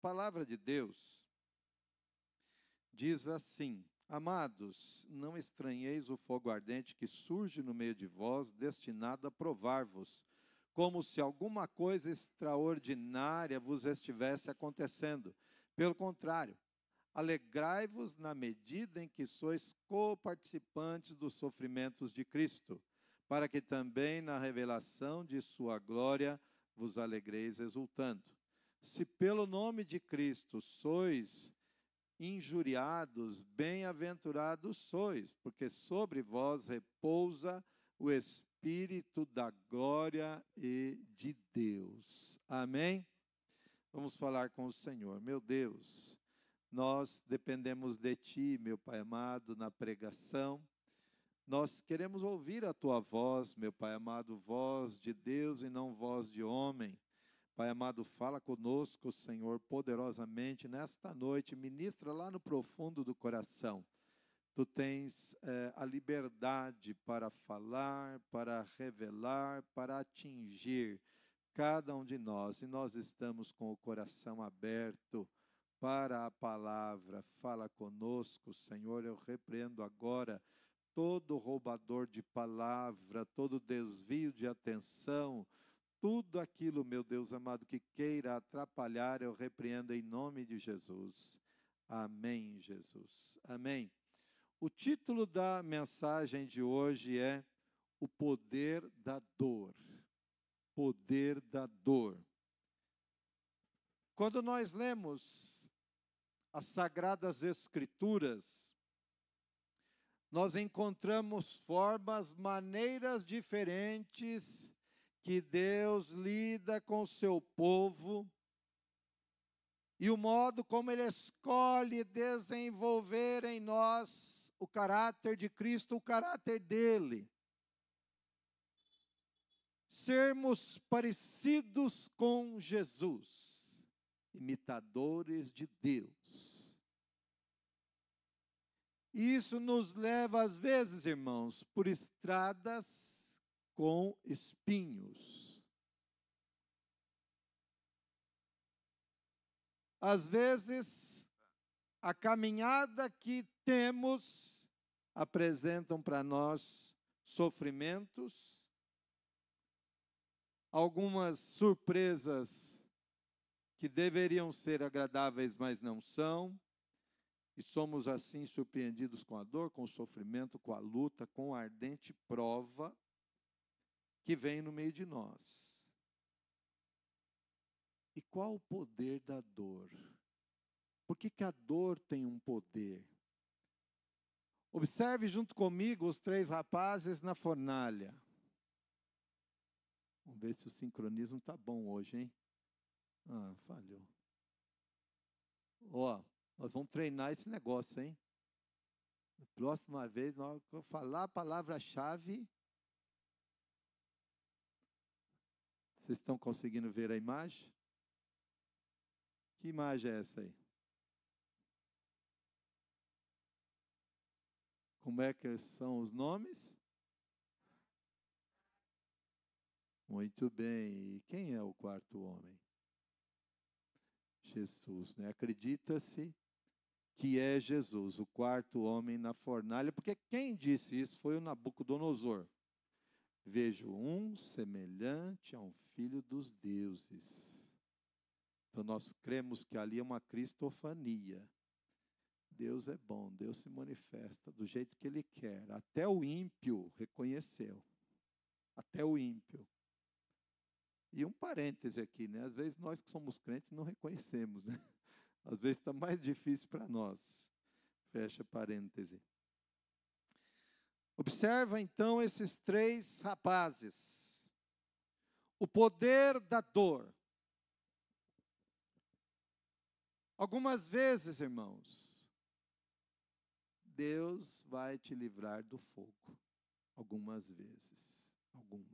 palavra de Deus diz assim: Amados, não estranheis o fogo ardente que surge no meio de vós, destinado a provar-vos, como se alguma coisa extraordinária vos estivesse acontecendo. Pelo contrário, alegrai-vos na medida em que sois coparticipantes dos sofrimentos de Cristo, para que também na revelação de sua glória vos alegreis exultando. Se pelo nome de Cristo sois injuriados, bem-aventurados sois, porque sobre vós repousa o Espírito da glória e de Deus. Amém? Vamos falar com o Senhor. Meu Deus, nós dependemos de Ti, meu Pai amado, na pregação. Nós queremos ouvir a Tua voz, meu Pai amado, voz de Deus e não voz de homem. Pai amado, fala conosco, Senhor, poderosamente nesta noite, ministra lá no profundo do coração. Tu tens a liberdade para falar, para revelar, para atingir cada um de nós. E nós estamos com o coração aberto para a palavra. Fala conosco, Senhor. Eu repreendo agora todo roubador de palavra, todo desvio de atenção, tudo aquilo, meu Deus amado, que queira atrapalhar, eu repreendo em nome de Jesus. Amém, Jesus. Amém. O título da mensagem de hoje é O Poder da Dor. Poder da dor. Quando nós lemos as Sagradas Escrituras, nós encontramos formas, maneiras diferentes que Deus lida com o seu povo e o modo como Ele escolhe desenvolver em nós o caráter de Cristo, o caráter dEle. Sermos parecidos com Jesus, imitadores de Deus. Isso nos leva, às vezes, irmãos, por estradas com espinhos. Às vezes, a caminhada que temos apresentam para nós sofrimentos, algumas surpresas que deveriam ser agradáveis, mas não são, e somos assim surpreendidos com a dor, com o sofrimento, com a luta, com a ardente prova que vem no meio de nós. E qual o poder da dor? Por que a dor tem um poder? Observe junto comigo os 3 rapazes na fornalha. Vamos ver se o sincronismo está bom hoje, hein? Ah, falhou. Ó, nós vamos treinar esse negócio, hein? Na próxima vez, na hora que eu falar a palavra-chave, vocês estão conseguindo ver a imagem? Que imagem é essa aí? Como é que são os nomes? Muito bem. E quem é o quarto homem? Jesus, né? Acredita-se que é Jesus, o quarto homem na fornalha, porque quem disse isso foi o Nabucodonosor. Vejo um semelhante a um filho dos deuses. Então nós cremos que ali é uma cristofania. Deus é bom, Deus se manifesta do jeito que Ele quer. Até o ímpio reconheceu. Até o ímpio. E um parêntese aqui, né? Às vezes nós que somos crentes não reconhecemos, né? Às vezes está mais difícil para nós. Fecha parêntese. Observa então esses 3 rapazes. O poder da dor. Algumas vezes, irmãos, Deus vai te livrar do fogo. Algumas vezes. Algumas.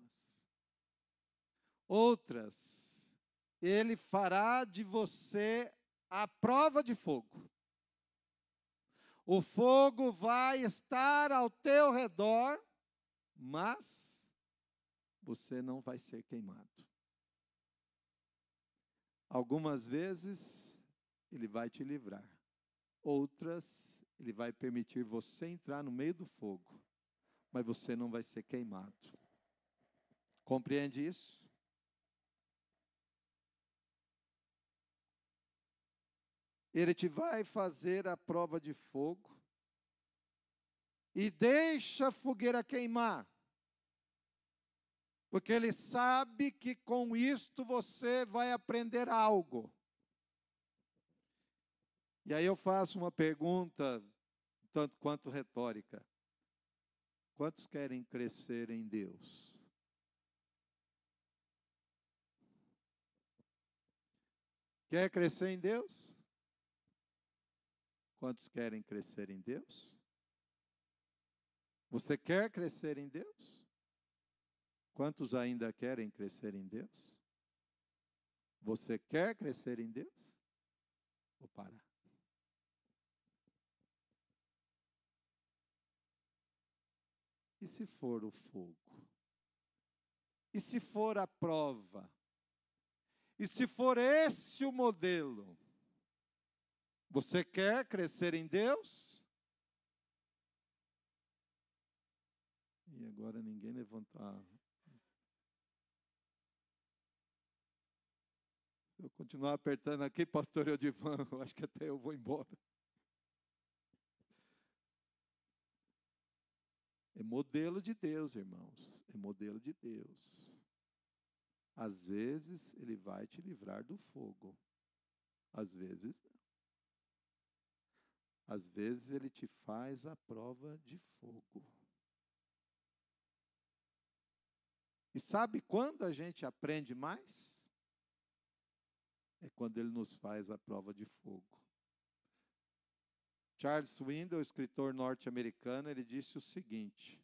Outras, Ele fará de você a prova de fogo. O fogo vai estar ao teu redor, mas você não vai ser queimado. Algumas vezes, Ele vai te livrar. Outras, Ele vai permitir você entrar no meio do fogo, mas você não vai ser queimado. Compreende isso? Ele te vai fazer a prova de fogo e deixa a fogueira queimar, porque Ele sabe que com isto você vai aprender algo. E aí eu faço uma pergunta, tanto quanto retórica. Quantos querem crescer em Deus? Quer crescer em Deus? Quantos querem crescer em Deus? Você quer crescer em Deus? Quantos ainda querem crescer em Deus? Você quer crescer em Deus? Vou parar. E se for o fogo? E se for a prova? E se for esse o modelo? Você quer crescer em Deus? E agora ninguém levantou. Se eu continuar apertando aqui, pastor Edivan, eu acho que até eu vou embora. É modelo de Deus, irmãos. É modelo de Deus. Às vezes, Ele vai te livrar do fogo. Às vezes, não. Às vezes, Ele te faz a prova de fogo. E sabe quando a gente aprende mais? É quando Ele nos faz a prova de fogo. Charles Swindoll, escritor norte-americano, ele disse o seguinte: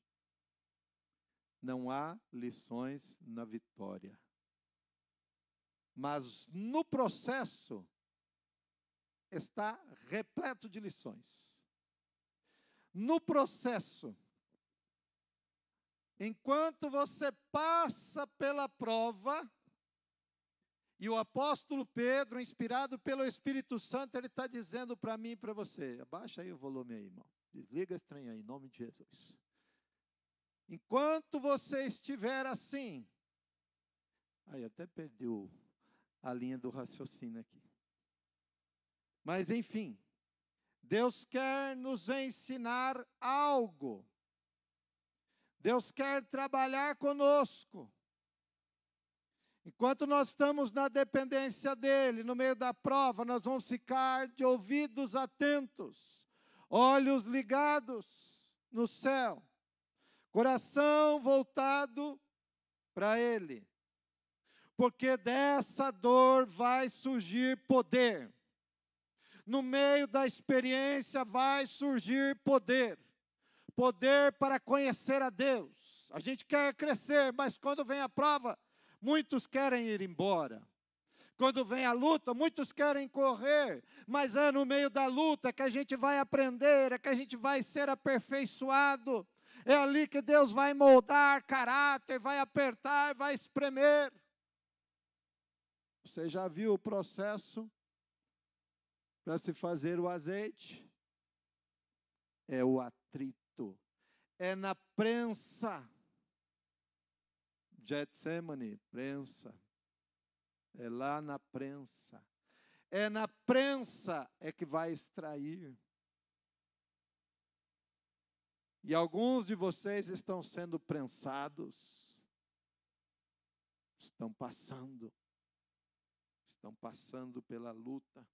não há lições na vitória, mas no processo está repleto de lições. No processo, enquanto você passa pela prova, e o apóstolo Pedro, inspirado pelo Espírito Santo, ele está dizendo para mim e para você, abaixa aí o volume aí, irmão, desliga esse trem aí, em nome de Jesus. Enquanto você estiver assim, aí até perdi a linha do raciocínio aqui. Mas enfim, Deus quer nos ensinar algo. Deus quer trabalhar conosco. Enquanto nós estamos na dependência dEle, no meio da prova, nós vamos ficar de ouvidos atentos, olhos ligados no céu, coração voltado para Ele. Porque dessa dor vai surgir poder. No meio da experiência vai surgir poder. Poder para conhecer a Deus. A gente quer crescer, mas quando vem a prova, muitos querem ir embora. Quando vem a luta, muitos querem correr. Mas é no meio da luta que a gente vai aprender, é que a gente vai ser aperfeiçoado. É ali que Deus vai moldar caráter, vai apertar, vai espremer. Você já viu o processo para se fazer o azeite? É o atrito. É na prensa. Getsemane, prensa. É lá na prensa. É na prensa é que vai extrair. E alguns de vocês estão sendo prensados. Estão passando pela luta.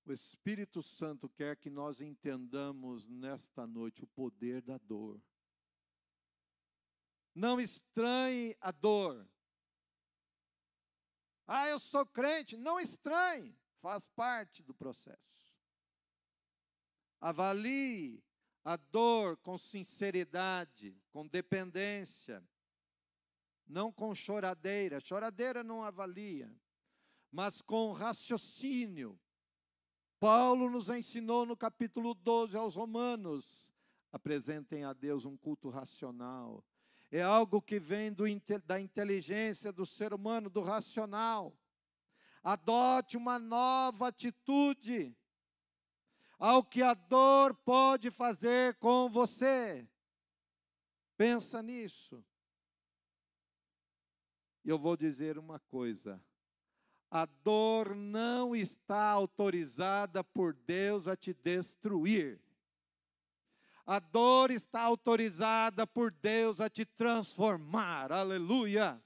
O Espírito Santo quer que nós entendamos nesta noite o poder da dor. Não estranhe a dor. Eu sou crente. Não estranhe, faz parte do processo. Avalie a dor com sinceridade, com dependência, não com choradeira. Choradeira não avalia, mas com raciocínio. Paulo nos ensinou no capítulo 12 aos Romanos: apresentem a Deus um culto racional. É algo que vem da inteligência do ser humano, do racional. Adote uma nova atitude ao que a dor pode fazer com você. Pensa nisso. E eu vou dizer uma coisa: a dor não está autorizada por Deus a te destruir. A dor está autorizada por Deus a te transformar. Aleluia!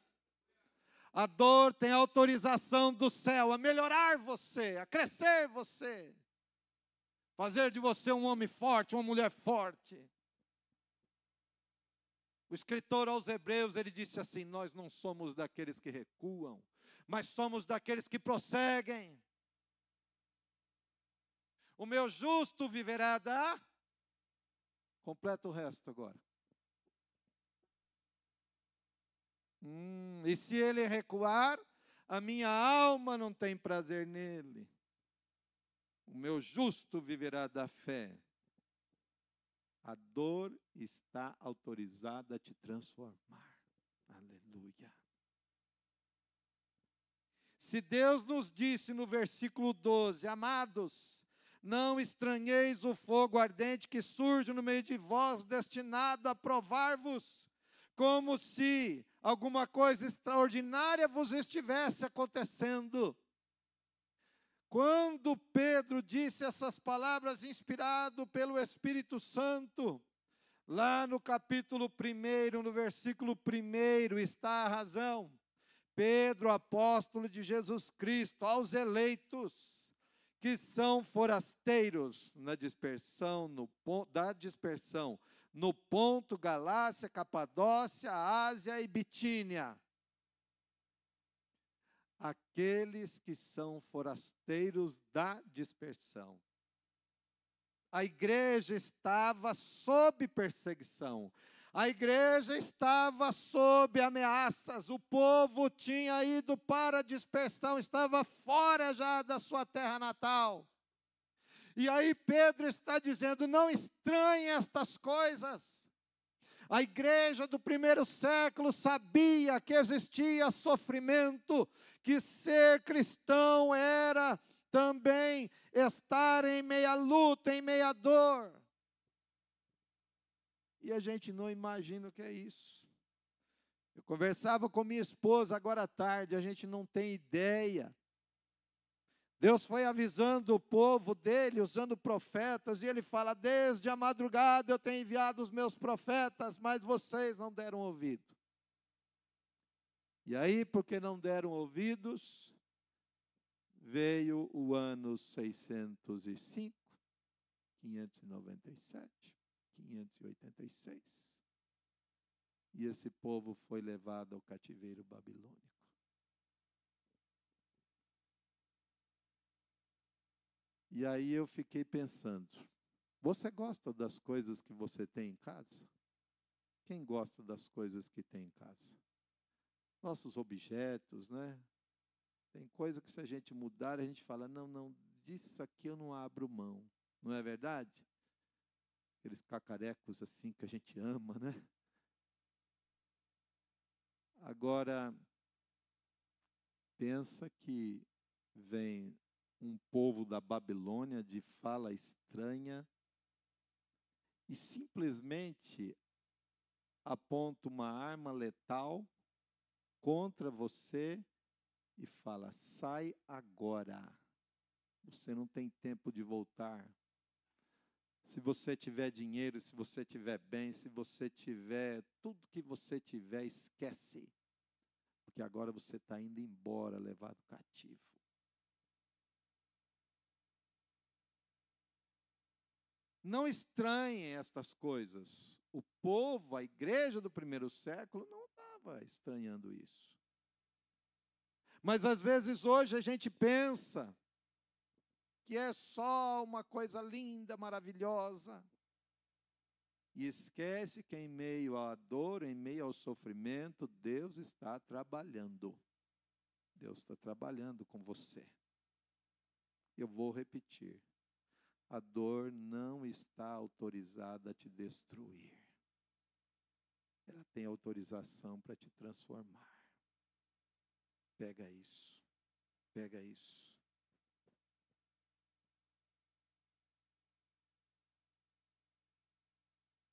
A dor tem autorização do céu a melhorar você, a crescer você. Fazer de você um homem forte, uma mulher forte. O escritor aos Hebreus, ele disse assim: nós não somos daqueles que recuam, mas somos daqueles que prosseguem. O meu justo viverá da... Completa o resto agora. E se ele recuar, a minha alma não tem prazer nele. O meu justo viverá da fé. A dor está autorizada a te transformar. Aleluia. Se Deus nos disse no versículo 12, amados, não estranheis o fogo ardente que surge no meio de vós, destinado a provar-vos, como se alguma coisa extraordinária vos estivesse acontecendo. Quando Pedro disse essas palavras, inspirado pelo Espírito Santo, lá no capítulo 1, no versículo 1, está a razão. Pedro, apóstolo de Jesus Cristo, aos eleitos, que são forasteiros na dispersão, no Ponto, Galácia, Capadócia, Ásia e Bitínia. Aqueles que são forasteiros da dispersão. A igreja estava sob perseguição. A igreja estava sob ameaças. O povo tinha ido para a dispersão, estava fora já da sua terra natal. E aí Pedro está dizendo: não estranhe estas coisas. A igreja do primeiro século sabia que existia sofrimento, que ser cristão era também estar em meia luta, em meia dor. E a gente não imagina o que é isso. Eu conversava com minha esposa agora à tarde, a gente não tem ideia. Deus foi avisando o povo dele, usando profetas, e ele fala: desde a madrugada eu tenho enviado os meus profetas, mas vocês não deram ouvido. E aí, porque não deram ouvidos, veio o ano 605, 597, 586, e esse povo foi levado ao cativeiro babilônico. E aí eu fiquei pensando, você gosta das coisas que você tem em casa? Quem gosta das coisas que tem em casa? Nossos objetos, né? Tem coisa que se a gente mudar, a gente fala: não, disso aqui eu não abro mão. Não é verdade? Aqueles cacarecos assim que a gente ama, né? Agora, pensa que vem um povo da Babilônia de fala estranha e simplesmente aponta uma arma letal contra você e fala: sai agora, você não tem tempo de voltar. Se você tiver dinheiro, se você tiver bem, se você tiver tudo que você tiver, esquece, porque agora você está indo embora, levado cativo. Não estranhem estas coisas. O povo, a igreja do primeiro século, não estava estranhando isso. Mas às vezes hoje a gente pensa que é só uma coisa linda, maravilhosa, e esquece que em meio à dor, em meio ao sofrimento, Deus está trabalhando. Deus está trabalhando com você. Eu vou repetir. A dor não está autorizada a te destruir. Ela tem autorização para te transformar. Pega isso. Pega isso.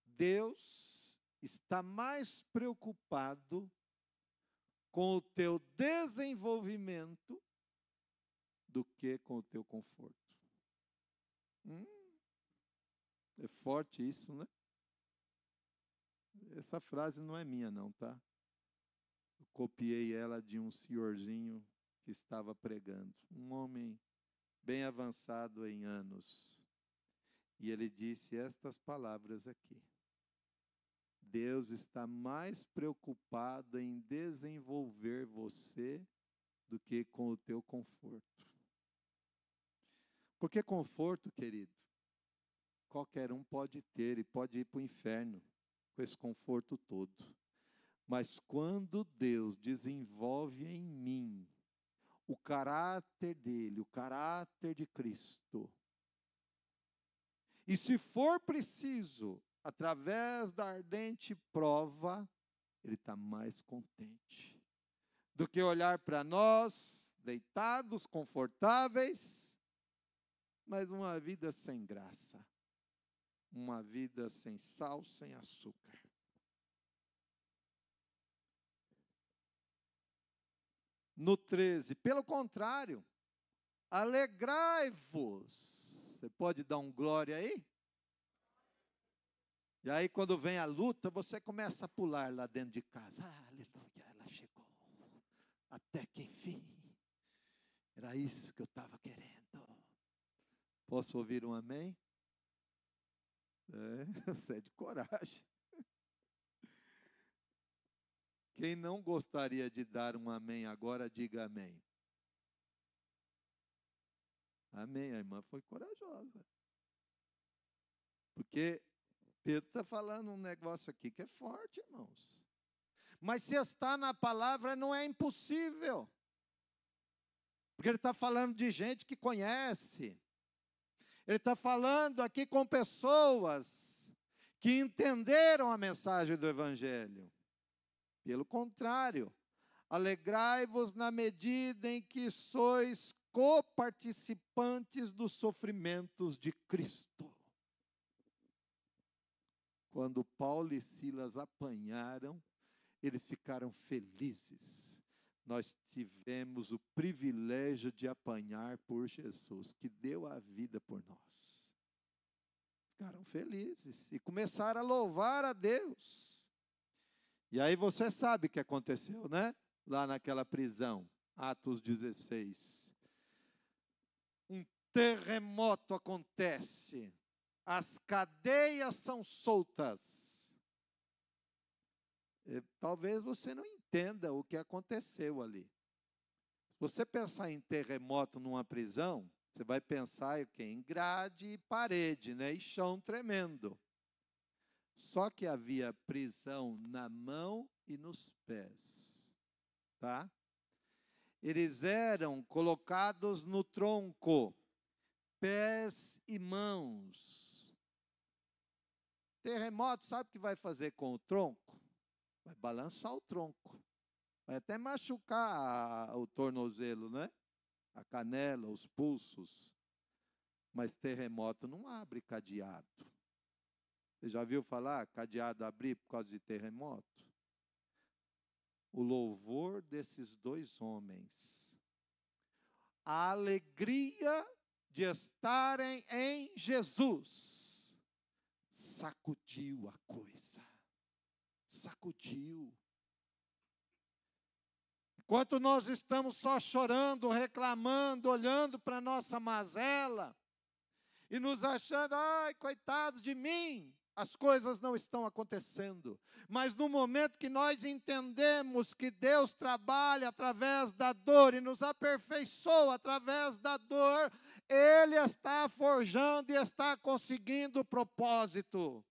Deus está mais preocupado com o teu desenvolvimento do que com o teu conforto. É forte isso, né? Essa frase não é minha não, tá? Eu copiei ela de um senhorzinho que estava pregando. Um homem bem avançado em anos. E ele disse estas palavras aqui. Deus está mais preocupado em desenvolver você do que com o teu conforto. Porque conforto, querido, qualquer um pode ter e pode ir para o inferno com esse conforto todo. Mas quando Deus desenvolve em mim o caráter dele, o caráter de Cristo, e se for preciso, através da ardente prova, ele está mais contente do que olhar para nós, deitados, confortáveis, mas uma vida sem graça, uma vida sem sal, sem açúcar. No 13, pelo contrário, alegrai-vos. Você pode dar um glória aí? E aí quando vem a luta, você começa a pular lá dentro de casa. Aleluia, ela chegou. Até que enfim. Era isso que eu estava querendo. Posso ouvir um amém? Você é de coragem. Quem não gostaria de dar um amém agora, diga amém. Amém, a irmã foi corajosa. Porque Pedro está falando um negócio aqui que é forte, irmãos. Mas se está na palavra, não é impossível. Porque ele está falando de gente que conhece. Ele está falando aqui com pessoas que entenderam a mensagem do Evangelho. Pelo contrário, alegrai-vos na medida em que sois coparticipantes dos sofrimentos de Cristo. Quando Paulo e Silas apanharam, eles ficaram felizes. Nós tivemos o privilégio de apanhar por Jesus, que deu a vida por nós. Ficaram felizes e começaram a louvar a Deus. E aí você sabe o que aconteceu, né? Lá naquela prisão, Atos 16. Um terremoto acontece. As cadeias são soltas. Talvez você não entenda o que aconteceu ali. Se você pensar em terremoto numa prisão, você vai pensar em grade e parede, né? E chão tremendo. Só que havia prisão na mão e nos pés, tá? Eles eram colocados no tronco, pés e mãos. Terremoto, sabe o que vai fazer com o tronco? Vai balançar o tronco. Vai até machucar o tornozelo, né? A canela, os pulsos. Mas terremoto não abre cadeado. Você já viu falar cadeado abrir por causa de terremoto? O louvor desses dois homens. A alegria de estarem em Jesus. Sacudiu a coisa. Sacudiu. Enquanto nós estamos só chorando, reclamando, olhando para a nossa mazela, e nos achando, ai, coitados de mim, as coisas não estão acontecendo. Mas no momento que nós entendemos que Deus trabalha através da dor e nos aperfeiçoa através da dor, Ele está forjando e está conseguindo o propósito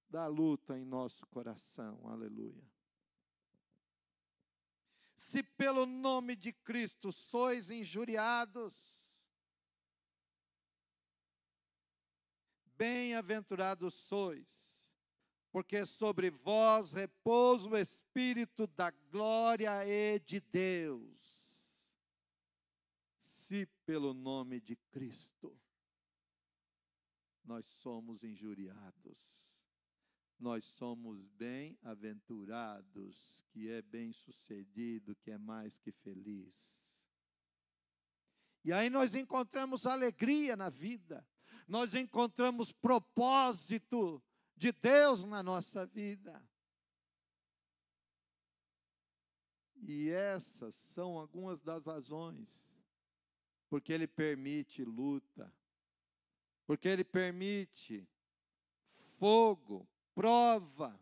da luta em nosso coração. Aleluia. Se pelo nome de Cristo sois injuriados, bem-aventurados sois, porque sobre vós repousa o Espírito da glória e de Deus. se pelo nome de Cristo nós somos injuriados, nós somos bem-aventurados, que é bem-sucedido, que é mais que feliz. E aí nós encontramos alegria na vida, nós encontramos propósito de Deus na nossa vida. E essas são algumas das razões, porque Ele permite luta, porque Ele permite fogo, prova.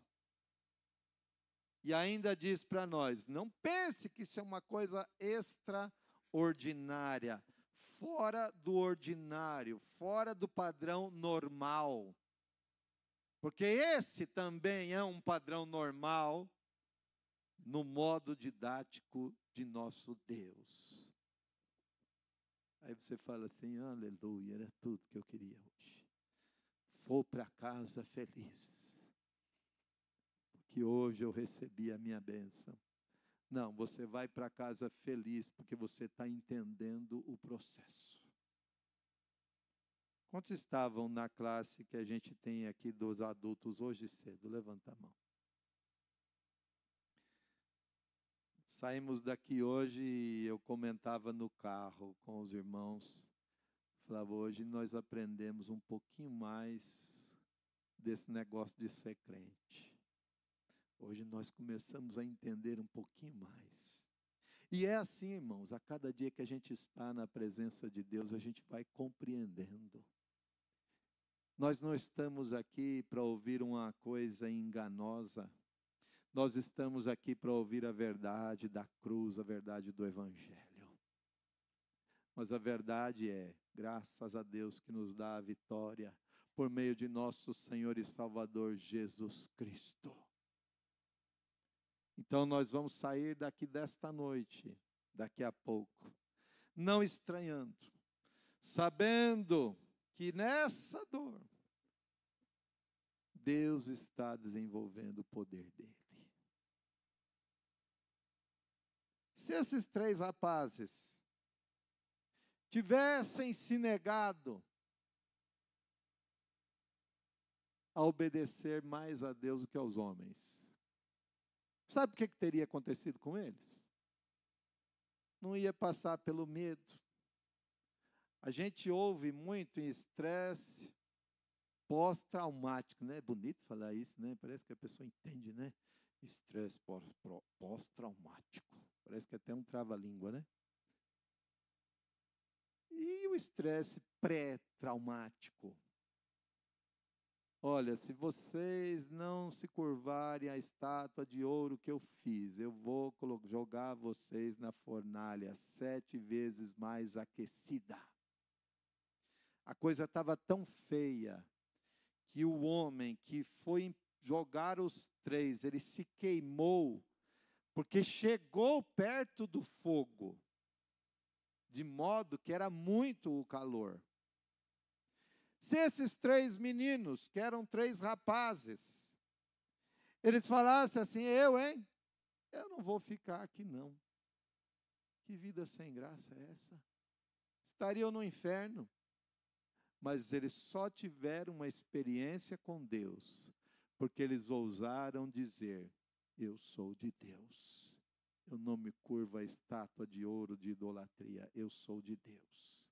E ainda diz para nós, não pense que isso é uma coisa extraordinária, fora do ordinário, fora do padrão normal. Porque esse também é um padrão normal no modo didático de nosso Deus. Aí você fala assim, aleluia, era tudo que eu queria hoje. Vou para casa feliz, porque hoje eu recebi a minha bênção. Não, você vai para casa feliz, porque você está entendendo o processo. Quantos estavam na classe que a gente tem aqui dos adultos hoje cedo? Levanta a mão. Saímos daqui hoje e eu comentava no carro com os irmãos. Falava, hoje nós aprendemos um pouquinho mais desse negócio de ser crente. Hoje nós começamos a entender um pouquinho mais. E é assim, irmãos, a cada dia que a gente está na presença de Deus, a gente vai compreendendo. Nós não estamos aqui para ouvir uma coisa enganosa. Nós estamos aqui para ouvir a verdade da cruz, a verdade do Evangelho. Mas a verdade é, graças a Deus que nos dá a vitória, por meio de nosso Senhor e Salvador Jesus Cristo. Então nós vamos sair daqui desta noite, daqui a pouco, não estranhando, sabendo que nessa dor, Deus está desenvolvendo o poder dele. Se esses 3 rapazes tivessem se negado a obedecer mais a Deus do que aos homens, sabe o que teria acontecido com eles? Não ia passar pelo medo. A gente ouve muito em estresse pós-traumático, né? É bonito falar isso, né? Parece que a pessoa entende, né? Estresse pós-traumático. Parece que até um trava-língua, né? E o estresse pré-traumático? Olha, se vocês não se curvarem à estátua de ouro que eu fiz, eu vou jogar vocês na fornalha 7 vezes mais aquecida. A coisa estava tão feia que o homem que foi jogar os 3, ele se queimou, porque chegou perto do fogo, de modo que era muito o calor. Se esses 3 meninos, que eram 3 rapazes, eles falassem assim, eu não vou ficar aqui não. Que vida sem graça é essa? Estariam no inferno. Mas eles só tiveram uma experiência com Deus, porque eles ousaram dizer, eu sou de Deus. Eu não me curvo à estátua de ouro de idolatria, eu sou de Deus.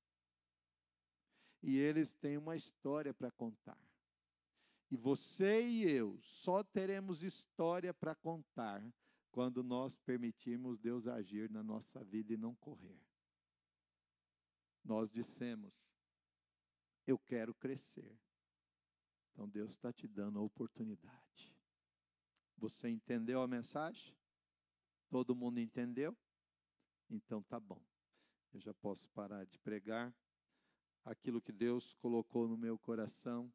E eles têm uma história para contar. E você e eu só teremos história para contar quando nós permitirmos Deus agir na nossa vida e não correr. Nós dissemos, eu quero crescer. Então Deus está te dando a oportunidade. Você entendeu a mensagem? Todo mundo entendeu? Então tá bom. Eu já posso parar de pregar. Aquilo que Deus colocou no meu coração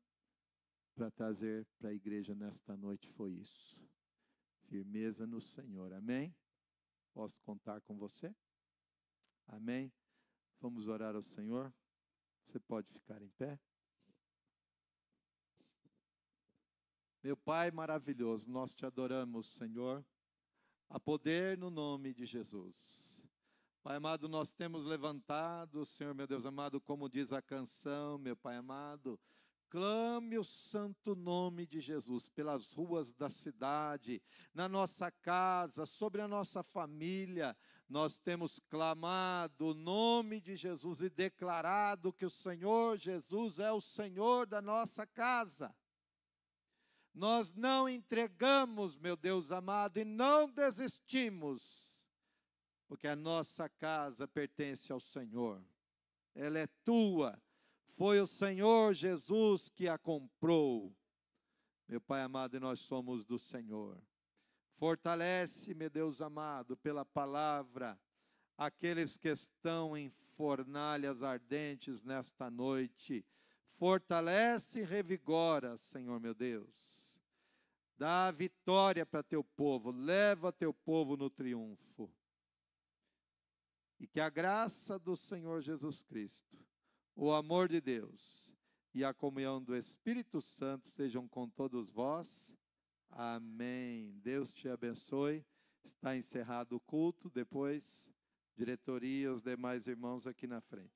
para trazer para a igreja nesta noite foi isso. Firmeza no Senhor. Amém? Posso contar com você? Amém? Vamos orar ao Senhor? Você pode ficar em pé? Meu Pai maravilhoso, nós te adoramos, Senhor, a poder no nome de Jesus. Pai amado, nós temos levantado, Senhor meu Deus amado, como diz a canção, meu Pai amado, clame o santo nome de Jesus pelas ruas da cidade, na nossa casa, sobre a nossa família. Nós temos clamado o nome de Jesus e declarado que o Senhor Jesus é o Senhor da nossa casa. Nós não entregamos, meu Deus amado, e não desistimos, porque a nossa casa pertence ao Senhor. Ela é tua. Foi o Senhor Jesus que a comprou. Meu Pai amado, e nós somos do Senhor. Fortalece, meu Deus amado, pela palavra, aqueles que estão em fornalhas ardentes nesta noite. Fortalece e revigora, Senhor meu Deus. Dá vitória para teu povo, leva teu povo no triunfo. E que a graça do Senhor Jesus Cristo, o amor de Deus e a comunhão do Espírito Santo sejam com todos vós. Amém. Deus te abençoe. Está encerrado o culto. Depois, diretoria e os demais irmãos aqui na frente.